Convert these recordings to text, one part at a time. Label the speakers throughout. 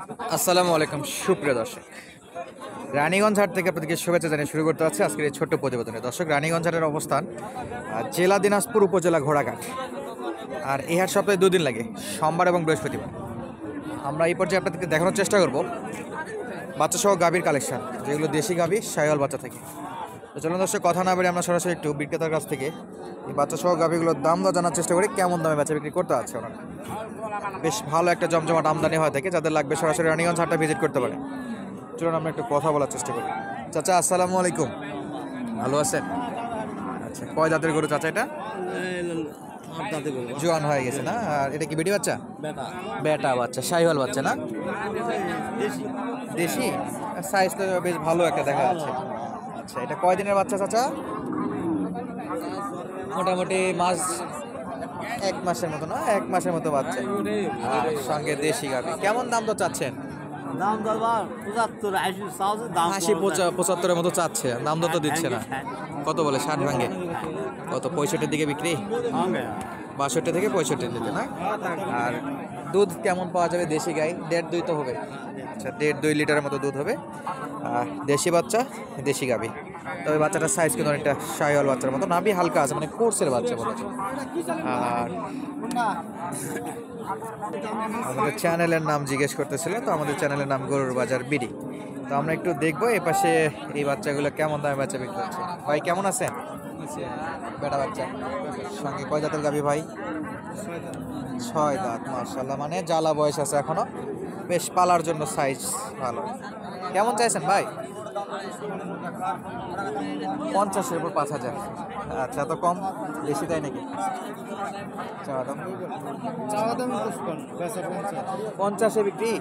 Speaker 1: আসসালামু আলাইকুম সুপ্রিয় দর্শক, রানীগঞ্জ হাট থেকে আপনাদেরকে শুভেচ্ছা জানিয়ে শুরু করতে হচ্ছে আজকের এই ছোট্ট প্রতিবেদনে। দর্শক, রানীগঞ্জ হাটের অবস্থান জেলা দিনাজপুর, উপজেলা ঘোড়াঘাট। আর এই হাট সপ্তাহে দুদিন লাগে, সোমবার এবং বৃহস্পতিবার। আমরা এই পর্যায়ে আপনাদেরকে দেখানোর চেষ্টা করব বাচ্চা সহ গাভীর কালেকশন, যেগুলো দেশি গাভী শাহিওয়াল বাচ্চা থেকে। তো চলুন দর্শক, কথা না বেরিয়ে আমরা সরাসরি একটু বিক্রেতার কাছ থেকে এই বাচ্চা সহ গাভীগুলোর দাম দর জানার চেষ্টা করি, কেমন দামে বেচা বিক্রি করতে আছে ওনারা। বেশ ভালো একটা জমজমাট আমদানি হয়ে থাকে, যাদের লাগবে সরাসরি রানীগঞ্জ হাটটা ভিজিট করতে পারে। চলুন আমরা একটু কথা বলার চেষ্টা করি। চাচা আসসালামু আলাইকুম, ভালো আছেন? আচ্ছা, কয় দাঁতের গরু চাচা এটা? জোয়ান হয়ে গেছে না? আর এটা কি বেটি বাচ্চা? বেটা বাচ্চা, শাহিওয়াল বাচ্চা না? দেশি সাইজ তো বেশ ভালো একটা দেখা যাচ্ছে। আচ্ছা, এটা কয় দিনের বাচ্চা চাচা? মোটামুটি মাস 1 মাসের মতো না? 1 মাসের মতো বাচ্চা, আর সঙ্গে দেশি গাভী। কেমন দাম তো চাচ্ছেন?
Speaker 2: দাম দরবার
Speaker 1: 75-75-75-এর মতো চাচ্ছে, দাম তো দিচ্ছে না। কত বলে? 60 ভাঙে? কত 65-এর দিকে বিক্রি? 62 থেকে 65 দিতে না? আর দুধ কেমন পাওয়া যাবে? দেশি গাই 1.5-2 তো হবে। আচ্ছা, 1.5-2 লিটারের মতো দুধ হবে। দেশি বাচ্চা, দেশি গাভী। তবে বাচ্চাটার সাইজ কিন্তু অনেকটা শাহিওয়াল বাচ্চার মতো, নাভি হালকা আছে, মানে কোর্সের বাচ্চা বলা যায়। আর আমাদের চ্যানেলের নাম জিজ্ঞেস করতেছিল, তো আমাদের চ্যানেলের নাম গরুর বাজার বিডি। তো আমরা একটু দেখবো এ পাশে এই বাচ্চাগুলো কেমন দামে বাচ্চা বিক্রি হচ্ছে। ভাই কেমন আছেন? বেটা বাচ্চা, সঙ্গে কয় দাঁতের গাভী ভাই? 6 দাঁত, মাশাআল্লাহ, মানে জ্বালা বয়স আছে এখনো, বেশ পালার জন্য সাইজ ভালো। কেমন চাইছেন ভাই? 50-এর উপর 5,000। আচ্ছা, তো কম বেশি তাই নাকি? চাওয়া দাম 50-এ বিক্রি।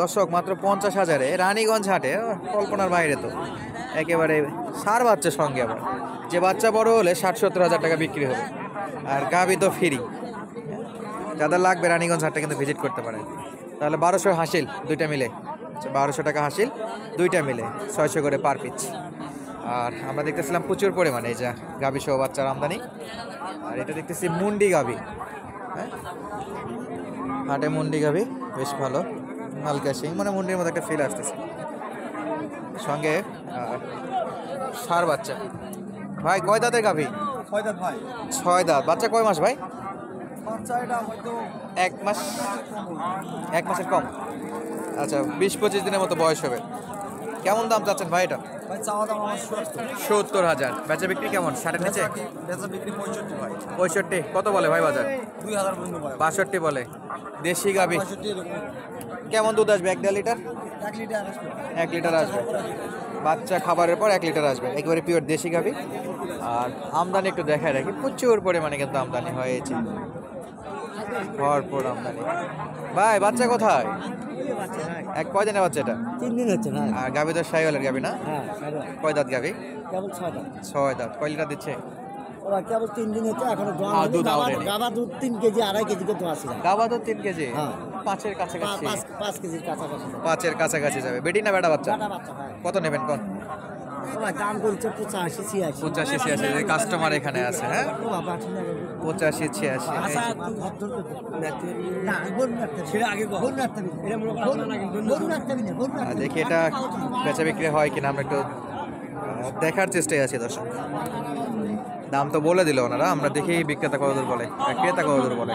Speaker 1: দর্শক, মাত্র 50,000-এ রানীগঞ্জ হাটে, কল্পনার বাইরে তো। একেবারে সার বাচ্চা সঙ্গে, আবার যে বাচ্চা বড় হলে 60-70 হাজার টাকা বিক্রি হবে। আর গাভী তো ফ্রি। যাদের লাগবে রানীগঞ্জ হাটটা কিন্তু ভিজিট করতে পারে। তাহলে 1200 হাসিল দুইটা মিলে, 1200 টাকা হাসিল দুইটা মিলে, 600 করে পার পিচ। আর আমরা দেখতেছিলাম প্রচুর পরিমাণে এই যা গাভী সহ বাচ্চার আমদানি। আর এটা দেখতেছি মুন্ডি গাভী, হ্যাঁ, হাটে মুন্ডি গাভী বেশ ভালো, হালকা সিং, মানে মুন্ডির মতো একটা ফিল আসতেছে। সঙ্গে ষাঁড় বাচ্চা। ভাই কয় দাঁতের গাভী?
Speaker 2: 6 দাঁত ভাই।
Speaker 1: 6 দাঁত। বাচ্চা কয় মাস ভাই?
Speaker 2: বাচ্চা এটা হয়তো
Speaker 1: 1 মাস, 1 মাসের কম। আচ্ছা, 20-25 দিনের মতো বয়স হবে। কেমন দাম চাচ্ছেন ভাই এটা?
Speaker 2: ভাই চাওয়া দাম আমার
Speaker 1: 70,000। বেচা বিক্রি কেমন? 60-এর নিচে?
Speaker 2: বেচা বিক্রি 65 ভাই।
Speaker 1: 65? কত বলে ভাই বাজার?
Speaker 2: 2000 বন্ধু ভাই।
Speaker 1: 62 বলে। দেশি গাভী
Speaker 2: 65 এরকম।
Speaker 1: কেমন দুধ আসবে? 1.5 লিটার?
Speaker 2: 1 লিটার আসবে।
Speaker 1: 1 লিটার আসবে। বাচ্চা খাবারের পর 1 লিটার আসবে, একেবারে পিওর দেশি গাভী। আর আমদানি একটু দেখায় রাখি, প্রচুর পরিমাণে কিন্তু আমদানি হয়েছে, ভরপুর আমদানি। ভাই বাচ্চা কোথায়? কয় দিনের বাচ্চা এটা?
Speaker 2: 3 দিন হচ্ছে না।
Speaker 1: আর গাভী তো শাহিওয়ালের গাভী না?
Speaker 2: হ্যাঁ,
Speaker 1: কয় দাঁত গাভী?
Speaker 2: কেবল 6 দাঁত।
Speaker 1: 6 দাঁত। কয় লিটার দিচ্ছে?
Speaker 2: ওরা কেবল 3 দিন হচ্ছে, এখনো
Speaker 1: দুধ আউটেনি।
Speaker 2: গাবা দুধ 3 কেজি 2.5 কেজি করে আছে।
Speaker 1: গাভা তো 3 কেজি,
Speaker 2: হ্যাঁ।
Speaker 1: 5-এর কাছাকাছি।
Speaker 2: 5 কেজির কাছাকাছি।
Speaker 1: 5-এর কাছাকাছি যাবে। বেটি না বেটা বাচ্চা?
Speaker 2: বাটা বাচ্চা ভাই।
Speaker 1: কত নেবেন কোন?
Speaker 2: ওরা দাম করছে 85 86।
Speaker 1: 85-86 কাস্টমার এখানে আছে, হ্যাঁ?
Speaker 2: ও বাবা ঠিক আছে।
Speaker 1: 85-86।
Speaker 2: আচ্ছা তুই ভদ্র না বল না ছেড়ে আগে বল না তুমি এটা মনে কর না কিন্তু বল না তুমি না বল না।
Speaker 1: দেখি এটা বেচা বিক্রি হয় কিনা, আমরা একটু দেখার চেষ্টায় আছি দর্শক। দাম তো বলে দিল ওনারা, আমরা দেখি বিক্রেতা কতদূর বলে, ক্রেতা কতদূর বলে।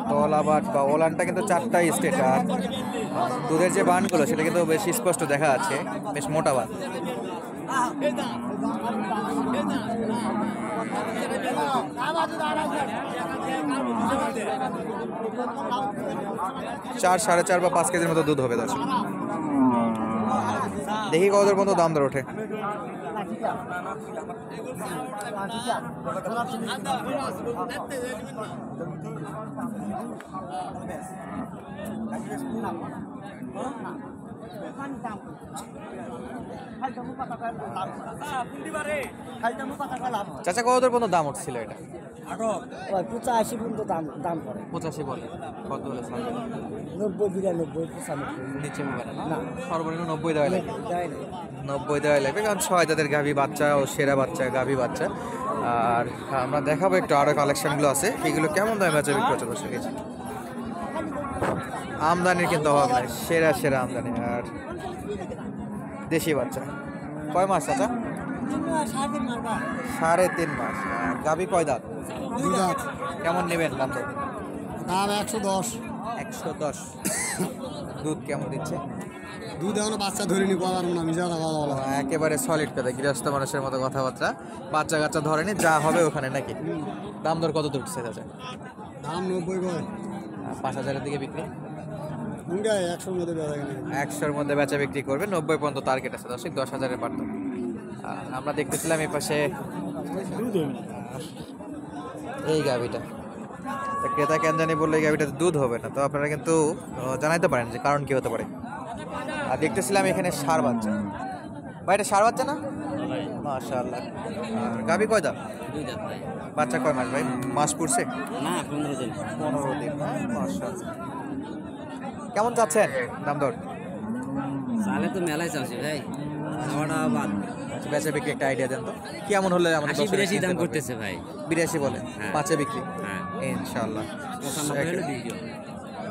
Speaker 1: তলাবাট বা ওলানটা কিন্তু 4টা স্টেট, আর দুধের যে বানগুলো সেটা কিন্তু বেশ স্পষ্ট দেখা যাচ্ছে, বেশ মোটা বান। চার, 4.5 বা 5 কেজির মতো দুধ হবে দর্শক। দেখি কতদূর পর্যন্ত দাম দর ওঠে। চাচা কতদূর পর্যন্ত দাম উঠছিল এটা?
Speaker 2: ওই 85 পর্যন্ত দাম পড়ে।
Speaker 1: 85 বলে, কত হলে ছাড়বে?
Speaker 2: 90, 92, 95
Speaker 1: নিচে হবে না?
Speaker 2: না।
Speaker 1: সর্বনিম্ন 90 দেওয়া লাগবে।
Speaker 2: দেয় না।
Speaker 1: 90 দেওয়া লাগবে, কারণ 6 দাঁতের গাভী বাচ্চা ও সেরা বাচ্চা গাভী বাচ্চা। আর আমরা দেখাবো একটু আরো কালেকশনগুলো আছে, এগুলো কেমন দামে বেচা বিক্রি হচ্ছে দর্শক। আমদানির কিন্তু অভাব নাই, সেরা সেরা আমদানি। আর দেশি বাচ্চা কয় মাস চাচা? 3.5 মাস। আর গাভী কয় দাঁত?
Speaker 2: 2 দাঁত।
Speaker 1: কেমন নেবেন দাম?
Speaker 2: দাম 110।
Speaker 1: 110। দুধ কেমন দিচ্ছে?
Speaker 2: দুধ এখনো বাচ্চা ধরিনি, পারবো না, মিশা কথা বলা।
Speaker 1: একেবারে সলিড কথা, গৃহস্থ মানুষের মতো কথাবার্তা। বাচ্চা কাচ্চা ধরেনি, যা হবে ওখানে নাকি? দাম দর কত উঠছে চাচা?
Speaker 2: দাম 90 কয়।
Speaker 1: 5,000-এর দিকে বিক্রি?
Speaker 2: 100-র মধ্যে বেচা কেনা।
Speaker 1: 100-র মধ্যে বেচা বিক্রি করবে, 90 পর্যন্ত টার্গেট আছে দর্শক, 10,000-এর পারত। আমরা দেখতেছিলাম এই পাশে এই গাভিটা, তা ক্রেতা কেন জানি বললে এই গাভিটাতে দুধ হবে না, তো আপনারা কিন্তু জানাইতে পারেন যে কারণ কি হতে পারে। আর দেখতেছিলাম এখানে ষাঁড় বাচ্চা, ভাই এটা ষাঁড় বাচ্চা না? মাশাআল্লাহ। আর গাভি কয় দাঁত?
Speaker 3: 2 দাঁত ভাই।
Speaker 1: বাচ্চা কয় মাস ভাই? মাস পড়ছে?
Speaker 3: না 15 দিন।
Speaker 1: 15 দিন। মাশাআল্লাহ। কেমন চাচ্ছেন দাম দর?
Speaker 3: চালে তো মেলাই চাচ্ছি ভাই, খাওয়াটা বাদ।
Speaker 1: আচ্ছা, বেচা বিক্রি একটা আইডিয়া দেন তো, কেমন হলে আমাদের
Speaker 3: 80-82 দাম করতেছে ভাই।
Speaker 1: 82 বলে?
Speaker 3: হ্যাঁ।
Speaker 1: 5-এ বিক্রি
Speaker 3: হ্যাঁ,
Speaker 1: ইনশাআল্লাহ।
Speaker 3: 95 হলে দিয়ে দিও।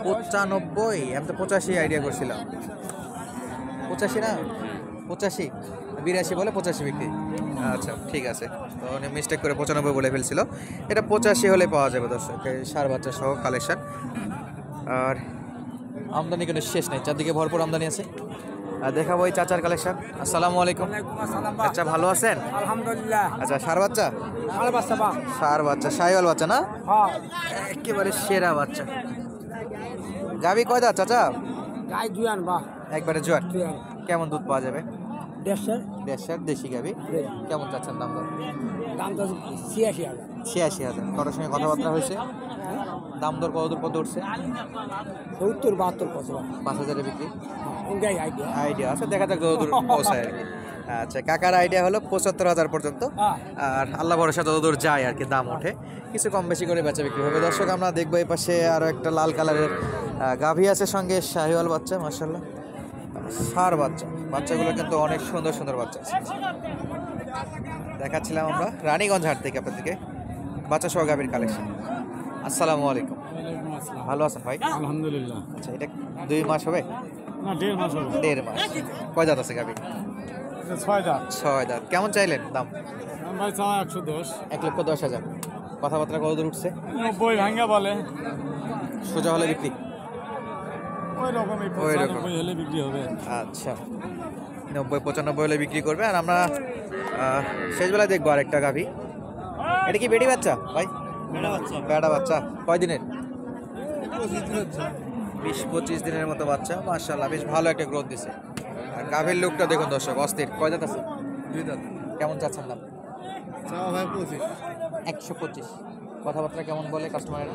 Speaker 1: 95? আমি তো 85 আইডিয়া করছিলাম। 85 না? 85? 82 বলে 85 বিক্রি। আচ্ছা ঠিক আছে, তো উনি মিস্টেক করে 95 বলে ফেলছিল। এটা 85 হলে পাওয়া যাবে দর্শক, এই ষাঁড় বাচ্চা সহ কালেকশন। আর আমদানি কোনো শেষ নেই, চারদিকে ভরপুর আমদানি আছে। আর দেখাবো এই চাচার কালেকশন। আসসালামু আলাইকুম চাচা, ভালো আছেন?
Speaker 2: আলহামদুলিল্লাহ।
Speaker 1: আচ্ছা, ষাঁড় বাচ্চা?
Speaker 2: ভালো বাচ্চা বা।
Speaker 1: ষাঁড় বাচ্চা, শাহিওয়াল বাচ্চা না?
Speaker 2: হ্যাঁ।
Speaker 1: একেবারে সেরা বাচ্চা। গাভী কয় দাঁত চাচা?
Speaker 2: গাই জুয়ান বা।
Speaker 1: একবারে জোয়ার।
Speaker 2: জুয়ান।
Speaker 1: কেমন দুধ পাওয়া যাবে?
Speaker 2: 150।
Speaker 1: 150 দেশি গাভী। কেমন চাচ্ছেন দাম দর?
Speaker 2: দাম তো 86,000।
Speaker 1: 86,000। কারোর সঙ্গে কথাবার্তা হয়েছে? দাম দর কত দূর কত উঠছে?
Speaker 2: 70, 72 কত?
Speaker 1: 5,000-এ বিক্রি
Speaker 2: ওটাই আইডিয়া।
Speaker 1: আইডিয়া আছে, দেখা যাক যত দূর পৌঁছায় আর কি। আচ্ছা, কাকার আইডিয়া হলো 75,000 পর্যন্ত। আর আল্লাহ ভরসা যতদূর যায় আর কি, দাম ওঠে, কিছু কম বেশি করে বেচা বিক্রি হবে। দর্শক আমরা দেখবো এই পাশে আরও একটা লাল কালারের গাভী আছে, সঙ্গে শাহিওয়াল বাচ্চা। মাশাআল্লাহ, ষাঁড় বাচ্চা। বাচ্চাগুলো কিন্তু অনেক সুন্দর সুন্দর বাচ্চা আছে। দেখাচ্ছিলাম আমরা রানীগঞ্জ হাট থেকে আপনাদেরকে বাচ্চা সহ গাভীর কালেকশন। আসসালামু আলাইকুম, ভালো আছেন ভাই?
Speaker 2: আলহামদুলিল্লাহ।
Speaker 1: আচ্ছা, এটা 2 মাস হবে?
Speaker 2: না 1.5 মাস হবে।
Speaker 1: 1.5 মাস। কয় দাঁত আছে গাভী?
Speaker 2: 6 দাঁত।
Speaker 1: 6 দাঁত। কেমন চাইলেন দাম?
Speaker 2: ভাই চা 110।
Speaker 1: 1,10,000। কথাবার্তা কত দূর উঠছে?
Speaker 2: 90 ভাঙ্গা বলে।
Speaker 1: সোজা হলে বিক্রি?
Speaker 2: ওই রকমই
Speaker 1: ওই রকম।
Speaker 2: 95 হলে বিক্রি হবে।
Speaker 1: আচ্ছা, 90-95 হলে বিক্রি করবে। আর আমরা শেষবেলায় দেখবো আরেকটা গাভী। এটা কি বেটি বাচ্চা ভাই? বেটা বাচ্চা। কয় দিনের? 20-25 দিনের মতো বাচ্চা। মাশাআল্লাহ, বেশ ভালো একটা গ্রোথ দিছে। আর গাভীর লুকটা দেখুন দর্শক, অস্থির। কয় দাঁত আছে?
Speaker 2: 2 দাঁত।
Speaker 1: কেমন চাচ্ছেন দাম?
Speaker 2: চা ভাই 25।
Speaker 1: 125। কথাবার্তা কেমন বলে কাস্টমারের?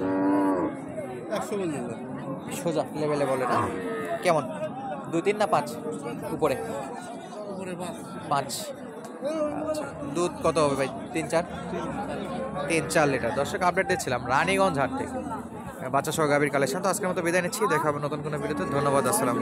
Speaker 2: 100 বলতে।
Speaker 1: সোজা লেভেলে বলে না? কেমন, 2-3 না 5? উপরে
Speaker 2: উপরে
Speaker 1: 5। আচ্ছা, দুধ কত হবে ভাই? 3-4 লিটার। দর্শক আপডেট দিচ্ছিলাম রানীগঞ্জ হাট থেকে বাচ্চা সহ গাভীর কালেকশন। তো আজকের মতো বিদায় নিচ্ছি, দেখা হবে নতুন কোনো ভিডিওতে। ধন্যবাদ, আসসালাম।